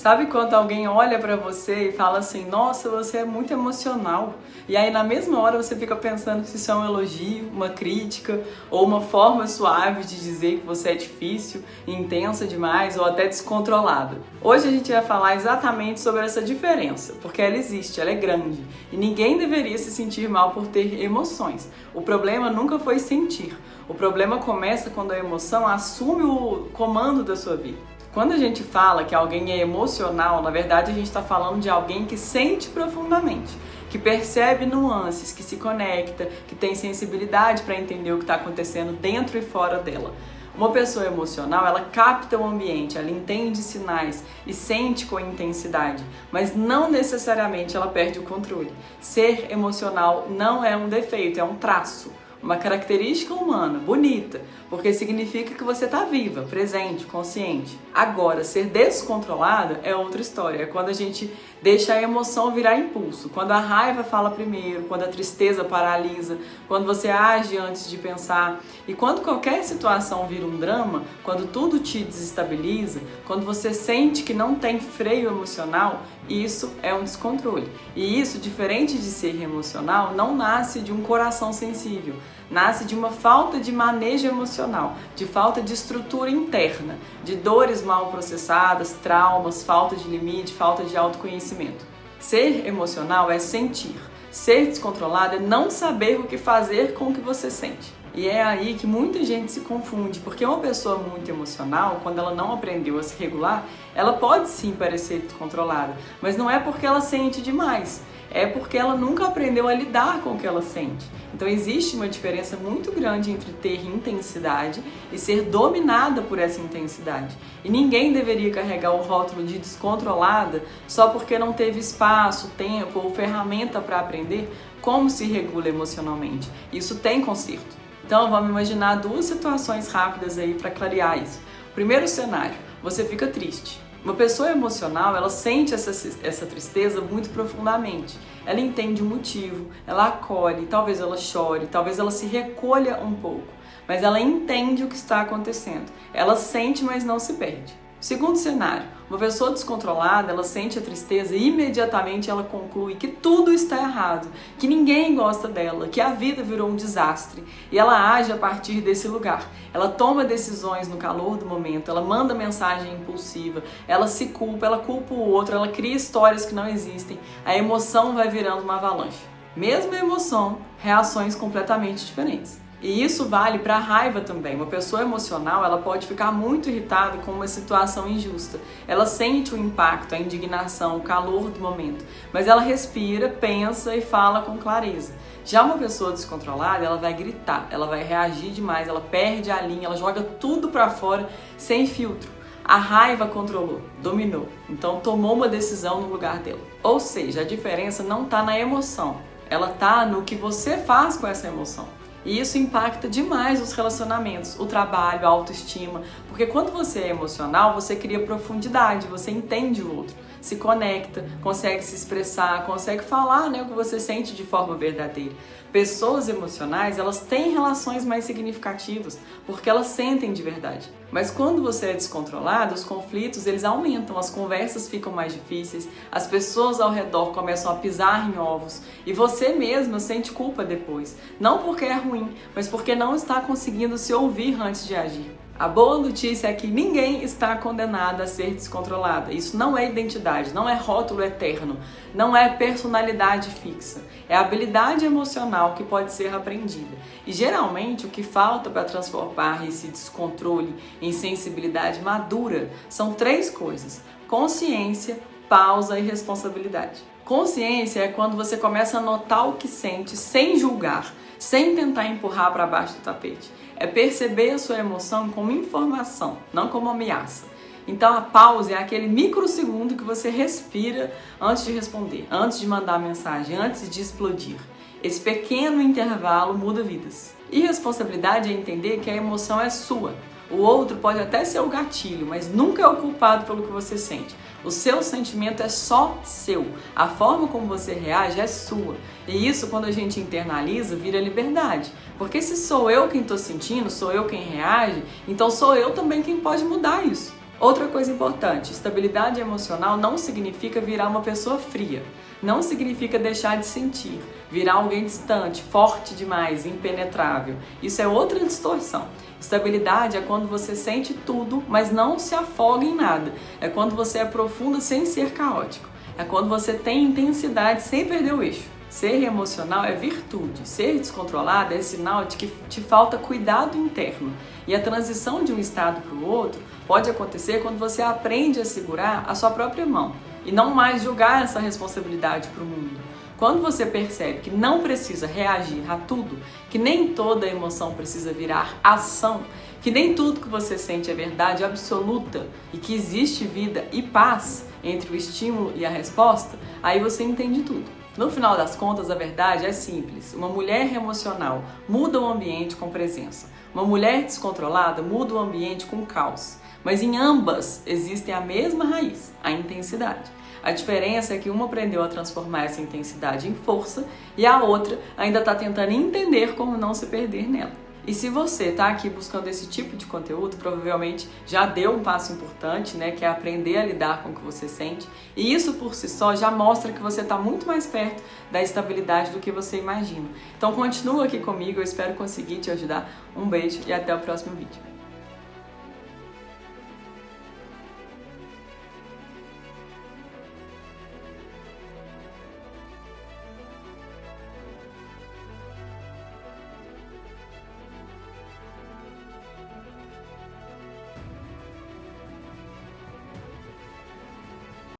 Sabe quando alguém olha pra você e fala assim, nossa, você é muito emocional. E aí na mesma hora você fica pensando se isso é um elogio, uma crítica ou uma forma suave de dizer que você é difícil, intensa demais ou até descontrolada. Hoje a gente vai falar exatamente sobre essa diferença, porque ela existe, ela é grande e ninguém deveria se sentir mal por ter emoções. O problema nunca foi sentir. O problema começa quando a emoção assume o comando da sua vida. Quando a gente fala que alguém é emocional, na verdade a gente está falando de alguém que sente profundamente, que percebe nuances, que se conecta, que tem sensibilidade para entender o que está acontecendo dentro e fora dela. Uma pessoa emocional, ela capta o ambiente, ela entende sinais e sente com intensidade, mas não necessariamente ela perde o controle. Ser emocional não é um defeito, é um traço. Uma característica humana, bonita, porque significa que você está viva, presente, consciente. Agora, ser descontrolada é outra história, é quando a gente deixa a emoção virar impulso, quando a raiva fala primeiro, quando a tristeza paralisa, quando você age antes de pensar. E quando qualquer situação vira um drama, quando tudo te desestabiliza, quando você sente que não tem freio emocional, isso é um descontrole. E isso, diferente de ser emocional, não nasce de um coração sensível. Nasce de uma falta de manejo emocional, de falta de estrutura interna, de dores mal processadas, traumas, falta de limite, falta de autoconhecimento. Ser emocional é sentir. Ser descontrolado é não saber o que fazer com o que você sente. E é aí que muita gente se confunde, porque uma pessoa muito emocional, quando ela não aprendeu a se regular, ela pode sim parecer descontrolada, mas não é porque ela sente demais, é porque ela nunca aprendeu a lidar com o que ela sente. Então existe uma diferença muito grande entre ter intensidade e ser dominada por essa intensidade. E ninguém deveria carregar o rótulo de descontrolada só porque não teve espaço, tempo ou ferramenta para aprender como se regula emocionalmente. Isso tem conserto. Então vamos imaginar duas situações rápidas aí para clarear isso. Primeiro cenário, você fica triste. Uma pessoa emocional, ela sente essa tristeza muito profundamente. Ela entende o motivo, ela acolhe, talvez ela chore, talvez ela se recolha um pouco. Mas ela entende o que está acontecendo. Ela sente, mas não se perde. Segundo cenário, uma pessoa descontrolada, ela sente a tristeza e imediatamente ela conclui que tudo está errado, que ninguém gosta dela, que a vida virou um desastre e ela age a partir desse lugar. Ela toma decisões no calor do momento, ela manda mensagem impulsiva, ela se culpa, ela culpa o outro, ela cria histórias que não existem, a emoção vai virando uma avalanche. Mesma emoção, reações completamente diferentes. E isso vale para a raiva também. Uma pessoa emocional, ela pode ficar muito irritada com uma situação injusta. Ela sente o impacto, a indignação, o calor do momento. Mas ela respira, pensa e fala com clareza. Já uma pessoa descontrolada, ela vai gritar, ela vai reagir demais, ela perde a linha, ela joga tudo para fora sem filtro. A raiva controlou, dominou. Então tomou uma decisão no lugar dela. Ou seja, a diferença não está na emoção. Ela está no que você faz com essa emoção. E isso impacta demais os relacionamentos, o trabalho, a autoestima, porque quando você é emocional, você cria profundidade, você entende o outro, se conecta, consegue se expressar, consegue falar, o que você sente de forma verdadeira. Pessoas emocionais, elas têm relações mais significativas, porque elas sentem de verdade. Mas quando você é descontrolado, os conflitos eles aumentam, as conversas ficam mais difíceis, as pessoas ao redor começam a pisar em ovos e você mesma sente culpa depois. Não porque é ruim, mas porque não está conseguindo se ouvir antes de agir. A boa notícia é que ninguém está condenado a ser descontrolada. Isso não é identidade, não é rótulo eterno, não é personalidade fixa. É habilidade emocional que pode ser aprendida. E geralmente o que falta para transformar esse descontrole em sensibilidade madura são três coisas: consciência, pausa e responsabilidade. Consciência é quando você começa a notar o que sente sem julgar, sem tentar empurrar para baixo do tapete. É perceber a sua emoção como informação, não como ameaça. Então a pausa é aquele microsegundo que você respira antes de responder, antes de mandar mensagem, antes de explodir. Esse pequeno intervalo muda vidas. E responsabilidade é entender que a emoção é sua. O outro pode até ser o gatilho, mas nunca é o culpado pelo que você sente. O seu sentimento é só seu. A forma como você reage é sua. E isso, quando a gente internaliza, vira liberdade. Porque se sou eu quem estou sentindo, sou eu quem reage, então sou eu também quem pode mudar isso. Outra coisa importante, estabilidade emocional não significa virar uma pessoa fria. Não significa deixar de sentir, virar alguém distante, forte demais, impenetrável. Isso é outra distorção. Estabilidade é quando você sente tudo, mas não se afoga em nada. É quando você é profundo sem ser caótico. É quando você tem intensidade sem perder o eixo. Ser emocional é virtude. Ser descontrolado é sinal de que te falta cuidado interno. E a transição de um estado para o outro pode acontecer quando você aprende a segurar a sua própria mão e não mais jogar essa responsabilidade para o mundo. Quando você percebe que não precisa reagir a tudo, que nem toda emoção precisa virar ação, que nem tudo que você sente é verdade absoluta e que existe vida e paz entre o estímulo e a resposta, aí você entende tudo. No final das contas, a verdade é simples. Uma mulher emocional muda o ambiente com presença. Uma mulher descontrolada muda o ambiente com caos. Mas em ambas existem a mesma raiz, a intensidade. A diferença é que uma aprendeu a transformar essa intensidade em força e a outra ainda está tentando entender como não se perder nela. E se você está aqui buscando esse tipo de conteúdo, provavelmente já deu um passo importante, né, que é aprender a lidar com o que você sente. E isso por si só já mostra que você está muito mais perto da estabilidade do que você imagina. Então continua aqui comigo, eu espero conseguir te ajudar. Um beijo e até o próximo vídeo.